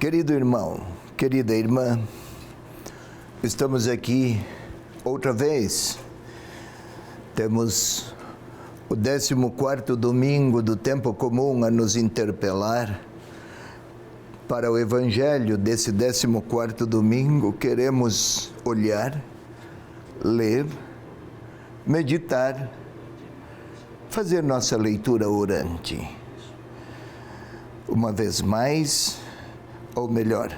Querido irmão, querida irmã, estamos aqui outra vez. Temos o 14º domingo do tempo comum a nos interpelar. Para o evangelho desse 14º domingo, queremos olhar, ler, meditar, fazer nossa leitura orante. Uma vez mais, ou melhor,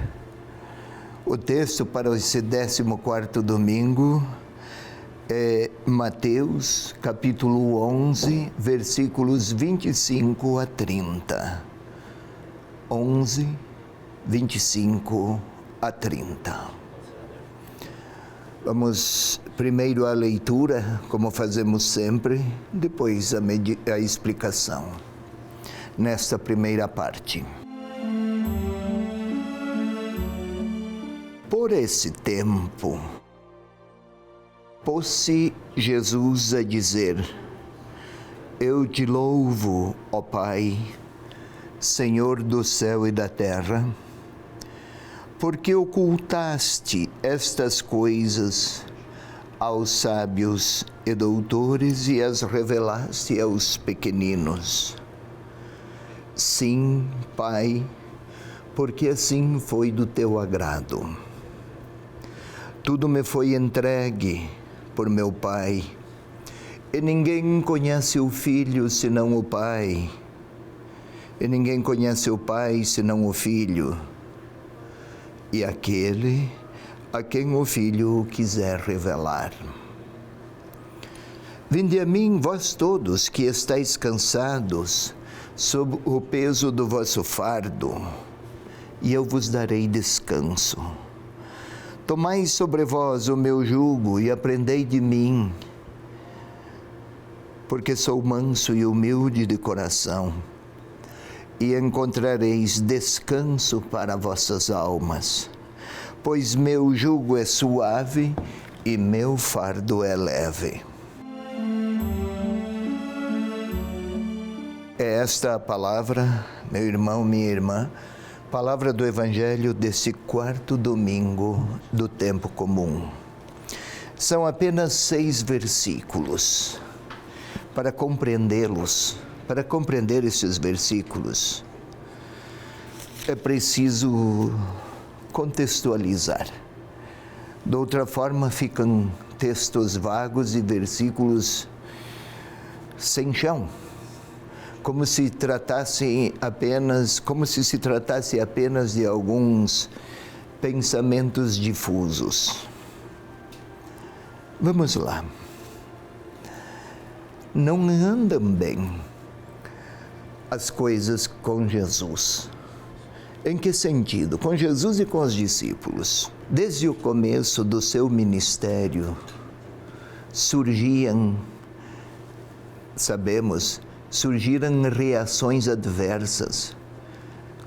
o texto para esse 14º domingo é Mateus, capítulo 11, versículos 25 a 30. 11, 25 a 30. Vamos primeiro à leitura, como fazemos sempre, depois a explicação, nesta primeira parte. Por esse tempo, pôs-se Jesus a dizer: Eu te louvo, ó Pai, Senhor do céu e da terra, porque ocultaste estas coisas aos sábios e doutores e as revelaste aos pequeninos. Sim, Pai, porque assim foi do teu agrado. Tudo me foi entregue por meu Pai, e ninguém conhece o Filho senão o Pai, e ninguém conhece o Pai senão o Filho, e aquele a quem o Filho quiser revelar. Vinde a mim, vós todos que estáis cansados, sob o peso do vosso fardo, e eu vos darei descanso. Tomai sobre vós o meu jugo e aprendei de mim, porque sou manso e humilde de coração, e encontrareis descanso para vossas almas, pois meu jugo é suave e meu fardo é leve. É esta a palavra, meu irmão, minha irmã, palavra do Evangelho desse 4º domingo do tempo comum. São apenas 6 versículos. Para compreendê-los, para compreender esses versículos, é preciso contextualizar. De outra forma, ficam textos vagos e versículos sem chão. Como se se tratasse apenas de alguns pensamentos difusos. Vamos lá. Não andam bem as coisas com Jesus. Em que sentido? Com Jesus e com os discípulos. Desde o começo do seu ministério, surgiram reações adversas.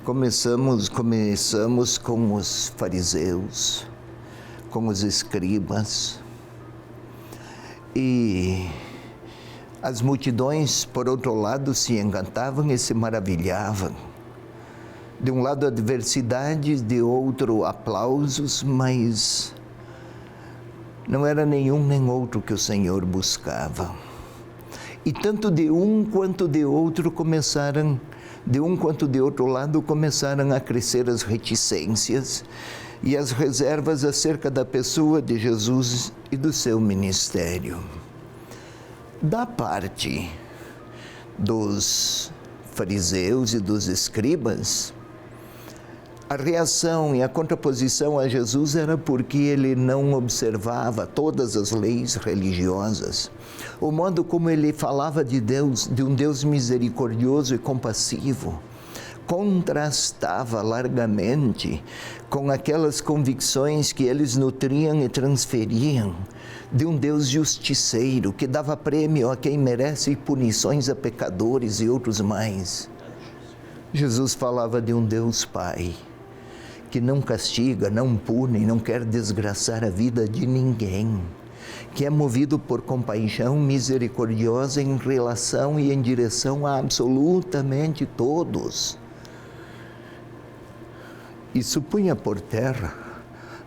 Começamos com os fariseus, com os escribas, e as multidões, por outro lado, se encantavam e se maravilhavam. De um lado adversidades, de outro aplausos, mas não era nenhum nem outro que o Senhor buscava. E tanto de um quanto de outro lado começaram a crescer as reticências e as reservas acerca da pessoa de Jesus e do seu ministério. Da parte dos fariseus e dos escribas, a reação e a contraposição a Jesus era porque ele não observava todas as leis religiosas. O modo como ele falava de Deus, de um Deus misericordioso e compassivo, contrastava largamente com aquelas convicções que eles nutriam e transferiam de um Deus justiceiro, que dava prêmio a quem merece e punições a pecadores e outros mais. Jesus falava de um Deus Pai, que não castiga, não pune, não quer desgraçar a vida de ninguém, que é movido por compaixão misericordiosa em relação e em direção a absolutamente todos. Isso punha por terra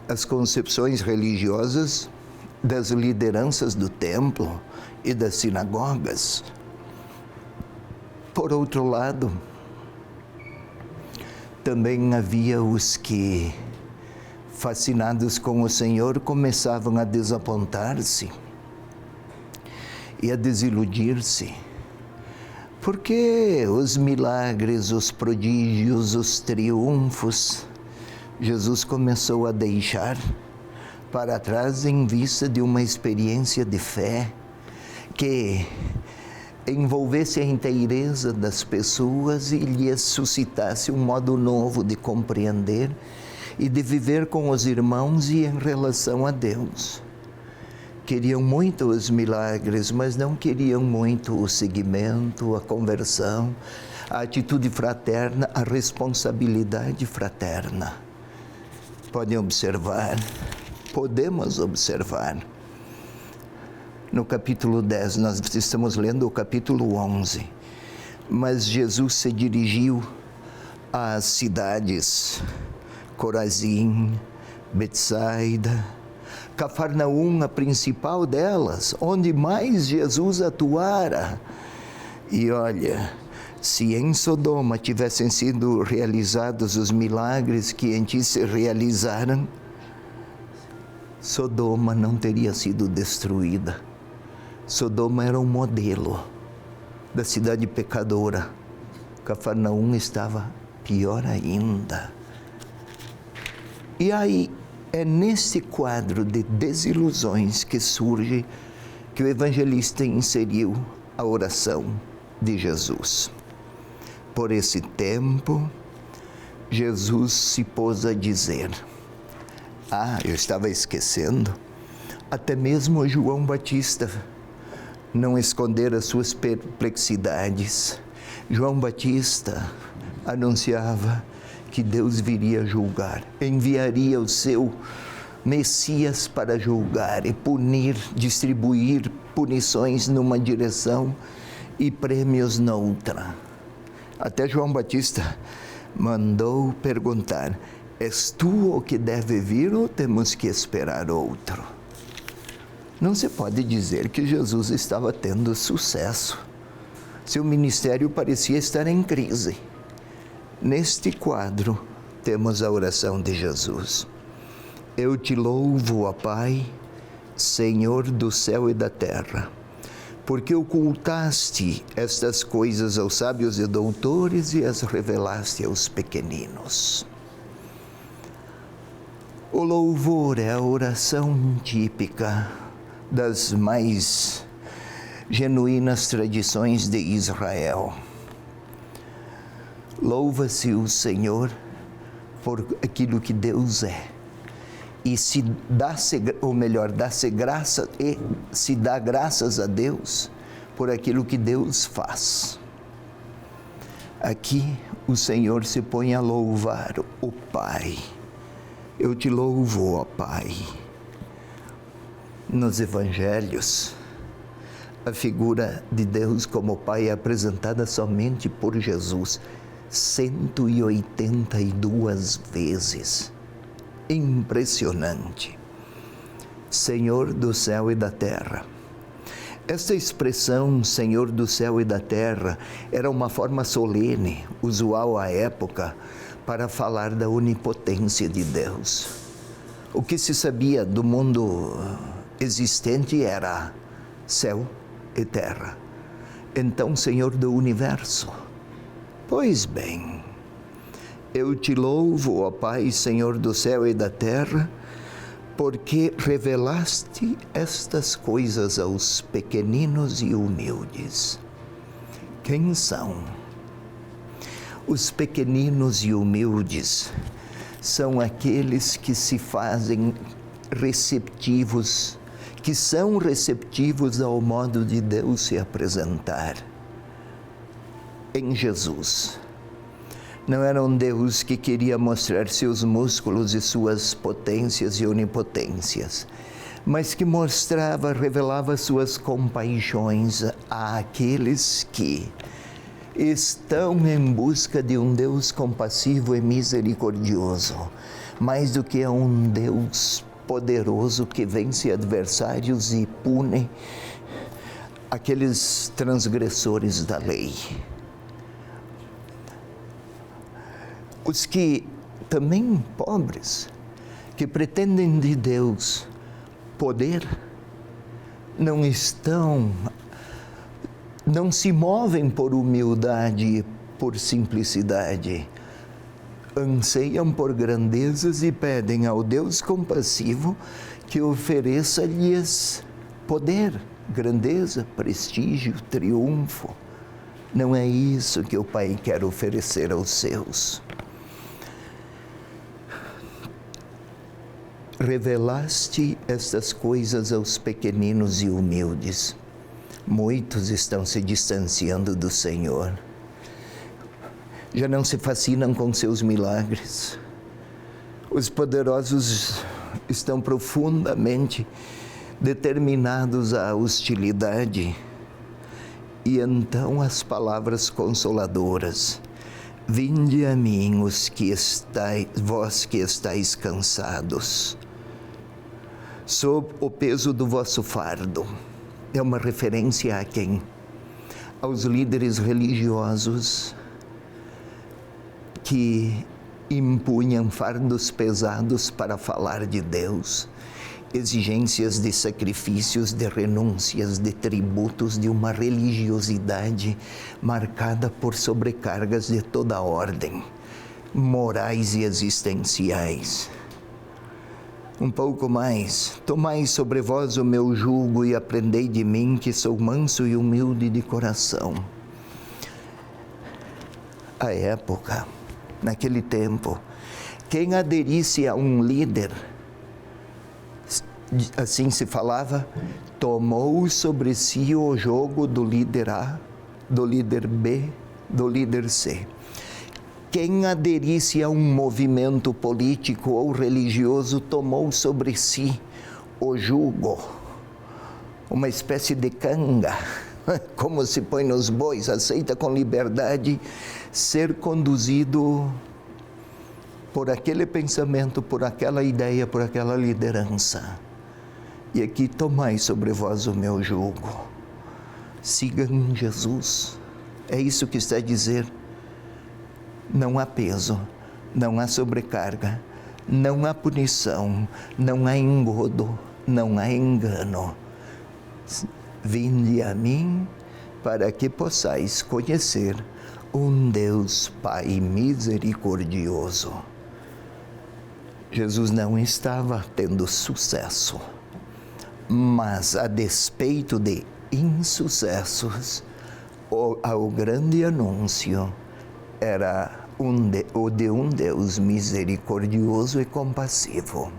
as concepções religiosas das lideranças do templo e das sinagogas. Por outro lado, também havia os que, fascinados com o Senhor, começavam a desapontar-se e a desiludir-se, porque os milagres, os prodígios, os triunfos, Jesus começou a deixar para trás em vista de uma experiência de fé que envolvesse a inteireza das pessoas e lhes suscitasse um modo novo de compreender e de viver com os irmãos e em relação a Deus. Queriam muito os milagres, mas não queriam muito o seguimento, a conversão, a atitude fraterna, a responsabilidade fraterna. Podemos observar. No capítulo 10, nós estamos lendo o capítulo 11. Mas Jesus se dirigiu às cidades Corazim, Betsaida, Cafarnaum, a principal delas, onde mais Jesus atuara. E olha, se em Sodoma tivessem sido realizados os milagres que em ti se realizaram, Sodoma não teria sido destruída. Sodoma era um modelo da cidade pecadora. Cafarnaum estava pior ainda. E aí, é nesse quadro de desilusões que surge que o evangelista inseriu a oração de Jesus. Por esse tempo, Jesus se pôs a dizer: eu estava esquecendo, até mesmo João Batista não escondera suas perplexidades. João Batista anunciava que Deus viria julgar, enviaria o seu Messias para julgar e punir, distribuir punições numa direção e prêmios noutra. Até João Batista mandou perguntar: és tu o que deve vir ou temos que esperar outro? Não se pode dizer que Jesus estava tendo sucesso. Seu ministério parecia estar em crise. Neste quadro, temos a oração de Jesus. Eu te louvo, ó Pai, Senhor do céu e da terra, porque ocultaste estas coisas aos sábios e doutores e as revelaste aos pequeninos. O louvor é a oração típica das mais genuínas tradições de Israel. Louva-se o Senhor por aquilo que Deus é. E dá-se graça e se dá graças a Deus por aquilo que Deus faz. Aqui o Senhor se põe a louvar o Pai. Eu te louvo, ó Pai. Nos evangelhos, a figura de Deus como Pai é apresentada somente por Jesus 182 vezes. Impressionante. Senhor do céu e da terra. Esta expressão, Senhor do céu e da terra, era uma forma solene, usual à época, para falar da onipotência de Deus. O que se sabia do mundo existente era céu e terra. Então, Senhor do universo. Pois bem, eu te louvo, ó Pai, Senhor do céu e da terra, porque revelaste estas coisas aos pequeninos e humildes. Quem são? Os pequeninos e humildes são aqueles que se fazem receptivos, que são receptivos ao modo de Deus se apresentar em Jesus. Não era um Deus que queria mostrar seus músculos e suas potências e onipotências, mas que mostrava, revelava suas compaixões àqueles que estão em busca de um Deus compassivo e misericordioso, mais do que um Deus poderoso que vence adversários e pune aqueles transgressores da lei. Os que também pobres, que pretendem de Deus poder, não se movem por humildade e por simplicidade, anseiam por grandezas e pedem ao Deus compassivo que ofereça-lhes poder, grandeza, prestígio, triunfo. Não é isso que o Pai quer oferecer aos seus. Revelaste estas coisas aos pequeninos e humildes. Muitos estão se distanciando do Senhor. Já não se fascinam com seus milagres. Os poderosos estão profundamente determinados à hostilidade. E então as palavras consoladoras: vinde a mim vós que estáis cansados, sob o peso do vosso fardo. É uma referência a quem? Aos líderes religiosos que impunham fardos pesados para falar de Deus, exigências de sacrifícios, de renúncias, de tributos, de uma religiosidade marcada por sobrecargas de toda a ordem, morais e existenciais. Um pouco mais: tomai sobre vós o meu jugo e aprendei de mim, que sou manso e humilde de coração. À época, naquele tempo, quem aderisse a um líder, assim se falava, tomou sobre si o jugo do líder A, do líder B, do líder C. Quem aderisse a um movimento político ou religioso tomou sobre si o jugo, uma espécie de canga, como se põe nos bois, aceita com liberdade ser conduzido por aquele pensamento, por aquela ideia, por aquela liderança. E aqui: tomai sobre vós o meu jugo. Sigam Jesus. É isso que está a dizer. Não há peso, não há sobrecarga, não há punição, não há engodo, não há engano. Vinde a mim para que possais conhecer um Deus Pai misericordioso. Jesus não estava tendo sucesso, mas a despeito de insucessos, o grande anúncio era o de um Deus misericordioso e compassivo.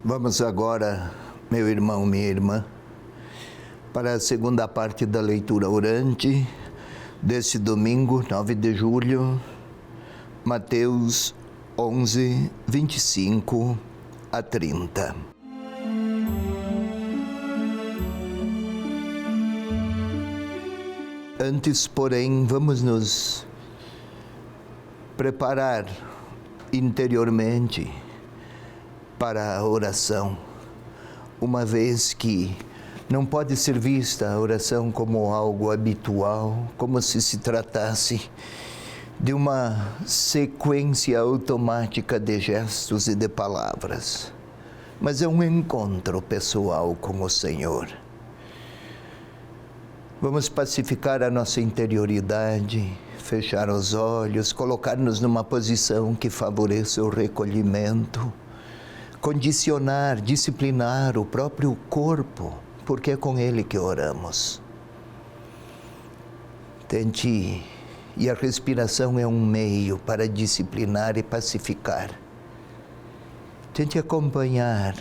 Vamos agora, meu irmão, minha irmã, para a segunda parte da leitura orante desse domingo, 9 de julho, Mateus 11, 25 a 30. Antes, porém, vamos nos preparar interiormente para a oração, uma vez que não pode ser vista a oração como algo habitual, como se tratasse de uma sequência automática de gestos e de palavras, mas é um encontro pessoal com o Senhor. Vamos pacificar a nossa interioridade, fechar os olhos, colocar-nos numa posição que favoreça o recolhimento, condicionar, disciplinar o próprio corpo, porque é com ele que oramos. Tente, e a respiração é um meio para disciplinar e pacificar. Tente acompanhar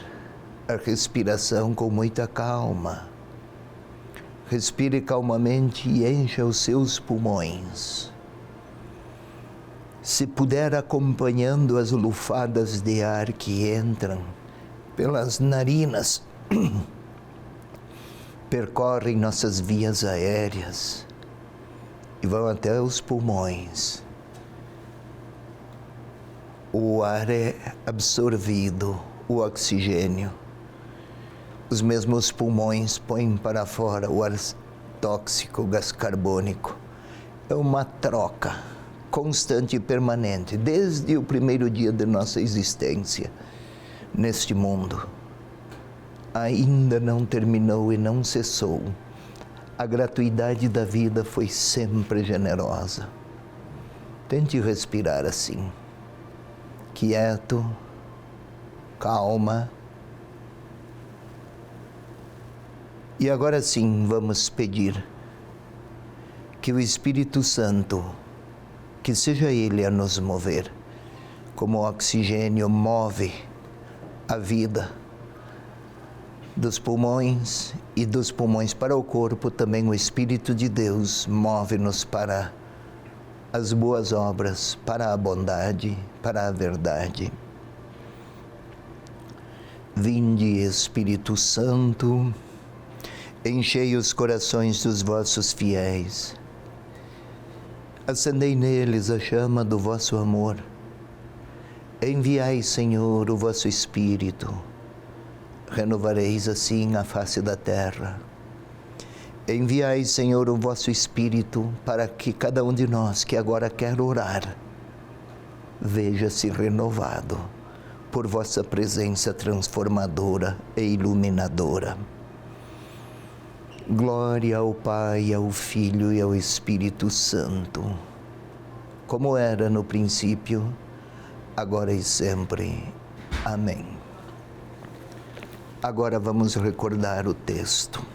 a respiração com muita calma. Respire calmamente e encha os seus pulmões. Se puder, acompanhando as lufadas de ar que entram pelas narinas, percorrem nossas vias aéreas e vão até os pulmões. O ar é absorvido, o oxigênio. Os mesmos pulmões põem para fora o ar tóxico, o gás carbônico. É uma troca constante e permanente, desde o primeiro dia de nossa existência neste mundo. Ainda não terminou e não cessou. A gratuidade da vida foi sempre generosa. Tente respirar assim, quieto, calma. E agora sim, vamos pedir que o Espírito Santo, que seja Ele a nos mover, como o oxigênio move a vida dos pulmões e dos pulmões para o corpo, também o Espírito de Deus move-nos para as boas obras, para a bondade, para a verdade. Vinde, Espírito Santo, enchei os corações dos vossos fiéis. Acendei neles a chama do vosso amor. Enviai, Senhor, o vosso Espírito. Renovareis assim a face da terra. Enviai, Senhor, o vosso Espírito, para que cada um de nós que agora quer orar, veja-se renovado por vossa presença transformadora e iluminadora. Glória ao Pai, ao Filho e ao Espírito Santo, como era no princípio, agora e sempre. Amém. Agora vamos recordar o texto.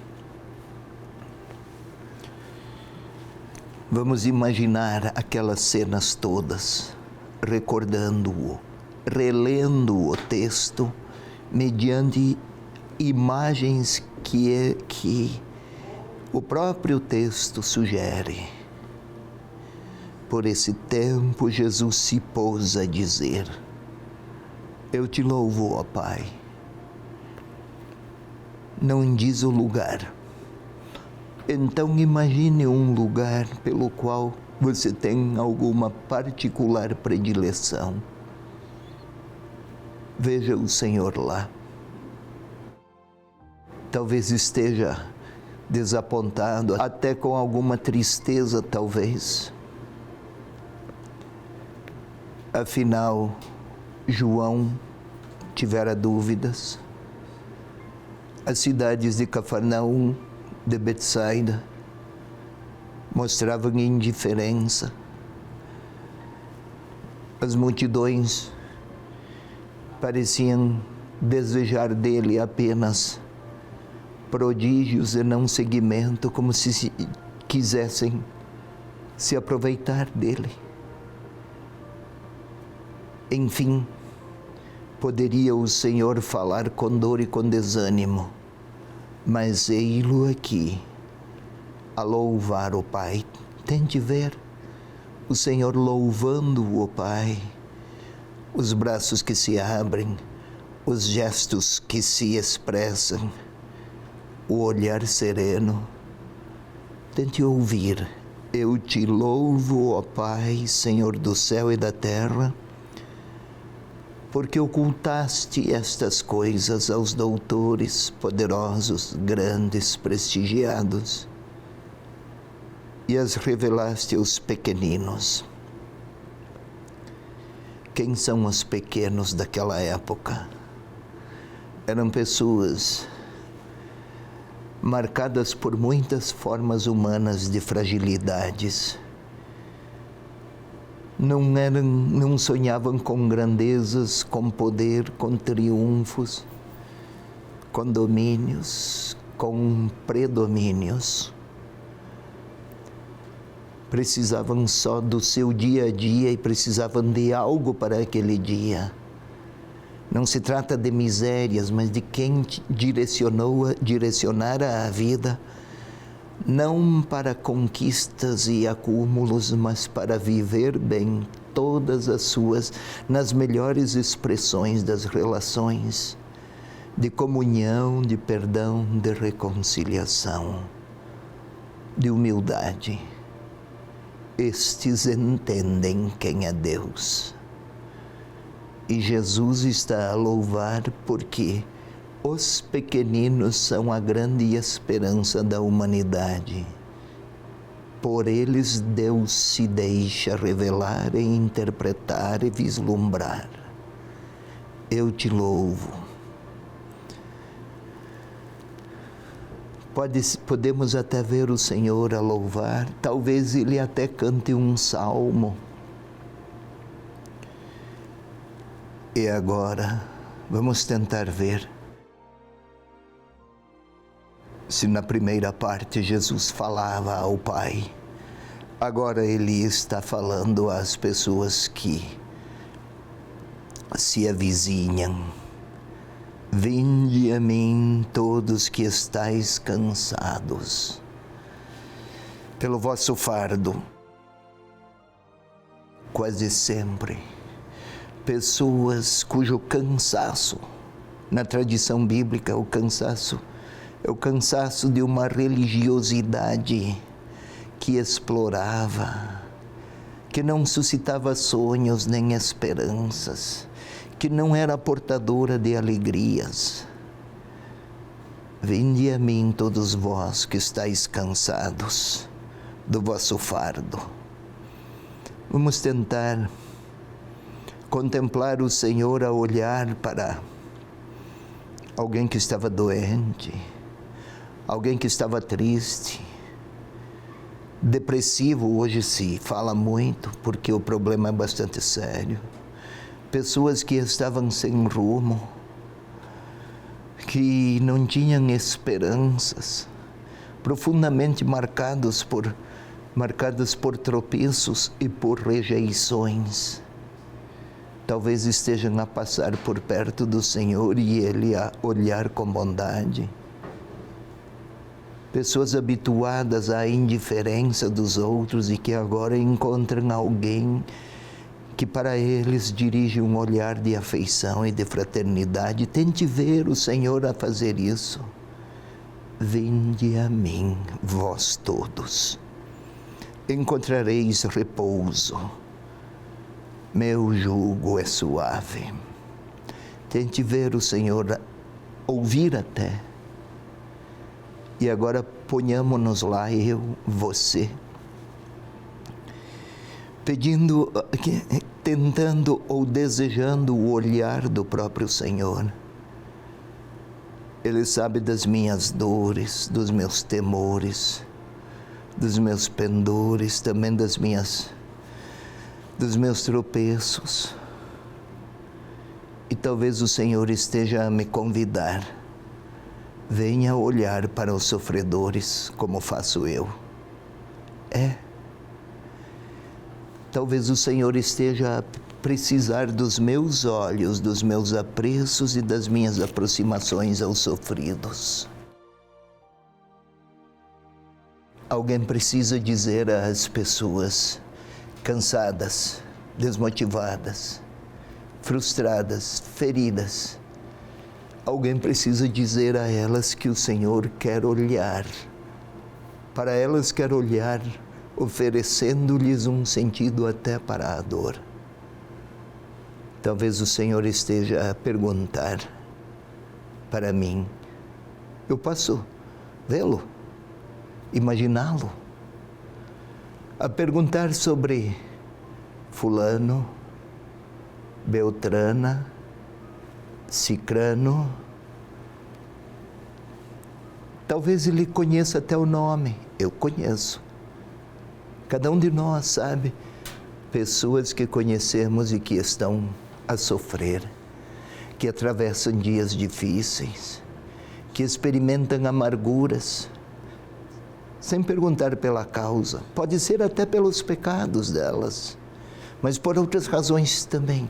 Vamos imaginar aquelas cenas todas, recordando-o, relendo o texto, mediante imagens que o próprio texto sugere. Por esse tempo, Jesus se pôs a dizer: eu te louvo, ó Pai. Não diz o lugar. Então imagine um lugar pelo qual você tem alguma particular predileção. Veja o Senhor lá. Talvez esteja desapontado, até com alguma tristeza, talvez. Afinal, João tivera dúvidas. As cidades de Cafarnaum, de Betsaida, mostravam indiferença. As multidões pareciam desejar dele apenas prodígios e não seguimento, como se quisessem se aproveitar dele. Enfim, poderia o Senhor falar com dor e com desânimo, mas ei-lo aqui, a louvar o Pai. Tente ver o Senhor louvando o Pai, os braços que se abrem, os gestos que se expressam, o olhar sereno. Tente ouvir: eu te louvo, ó Pai, Senhor do céu e da terra, porque ocultaste estas coisas aos doutores poderosos, grandes, prestigiados, e as revelaste aos pequeninos. Quem são os pequenos daquela época? Eram pessoas marcadas por muitas formas humanas de fragilidades. não sonhavam com grandezas, com poder, com triunfos, com domínios, com predomínios. Precisavam só do seu dia a dia e precisavam de algo para aquele dia. Não se trata de misérias, mas de quem direcionara a vida, não para conquistas e acúmulos, mas para viver bem todas as suas, nas melhores expressões das relações, de comunhão, de perdão, de reconciliação, de humildade. Estes entendem quem é Deus. E Jesus está a louvar porque os pequeninos são a grande esperança da humanidade. Por eles Deus se deixa revelar e interpretar e vislumbrar. Eu te louvo. Podemos até ver o Senhor a louvar, talvez Ele até cante um salmo. E agora, vamos tentar ver se na primeira parte Jesus falava ao Pai. Agora Ele está falando às pessoas que se avizinham. Vinde a mim todos que estáis cansados pelo vosso fardo. Quase sempre, pessoas cujo cansaço, na tradição bíblica, o cansaço é o cansaço de uma religiosidade que explorava, que não suscitava sonhos nem esperanças, que não era portadora de alegrias. Vinde a mim todos vós que estáis cansados do vosso fardo. Vamos tentar contemplar o Senhor a olhar para alguém que estava doente, alguém que estava triste, depressivo. Hoje se fala muito porque o problema é bastante sério. Pessoas que estavam sem rumo, que não tinham esperanças, profundamente marcadas por tropeços e por rejeições. Talvez estejam a passar por perto do Senhor e Ele a olhar com bondade. Pessoas habituadas à indiferença dos outros e que agora encontram alguém que para eles dirige um olhar de afeição e de fraternidade. Tente ver o Senhor a fazer isso. Vinde a mim, vós todos. Encontrareis repouso. Meu jugo é suave. Tente ver o Senhor, ouvir até. E agora ponhamos-nos lá, eu, você, pedindo, tentando ou desejando o olhar do próprio Senhor. Ele sabe das minhas dores, dos meus temores, dos meus pendores, também dos meus tropeços. E talvez o Senhor esteja a me convidar. Venha olhar para os sofredores como faço eu. Talvez o Senhor esteja a precisar dos meus olhos, dos meus apreços e das minhas aproximações aos sofridos. Alguém precisa dizer às pessoas cansadas, desmotivadas, frustradas, feridas. Alguém precisa dizer a elas que o Senhor quer olhar. Para elas quer olhar, oferecendo-lhes um sentido até para a dor. Talvez o Senhor esteja a perguntar para mim. Eu posso vê-lo, imaginá-lo, a perguntar sobre fulano, beltrana, cicrano. Talvez ele conheça até o nome. Eu conheço. Cada um de nós sabe pessoas que conhecemos e que estão a sofrer, que atravessam dias difíceis, que experimentam amarguras, sem perguntar pela causa. Pode ser até pelos pecados delas, mas por outras razões também.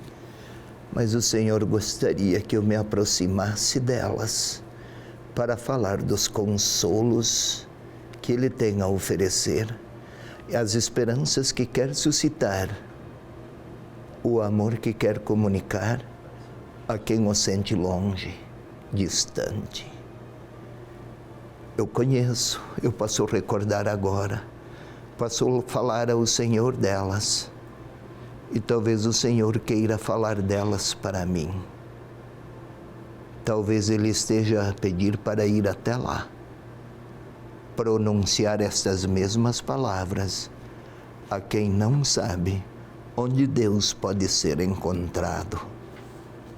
Mas o Senhor gostaria que eu me aproximasse delas para falar dos consolos que Ele tem a oferecer, as esperanças que quer suscitar, o amor que quer comunicar a quem o sente longe, distante. Eu conheço, eu posso recordar agora, posso falar ao Senhor delas, e talvez o Senhor queira falar delas para mim. Talvez Ele esteja a pedir para ir até lá, pronunciar estas mesmas palavras a quem não sabe onde Deus pode ser encontrado.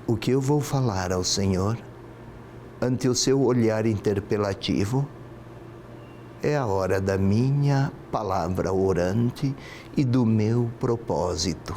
O que eu vou falar ao Senhor, ante o seu olhar interpelativo, é a hora da minha palavra orante e do meu propósito.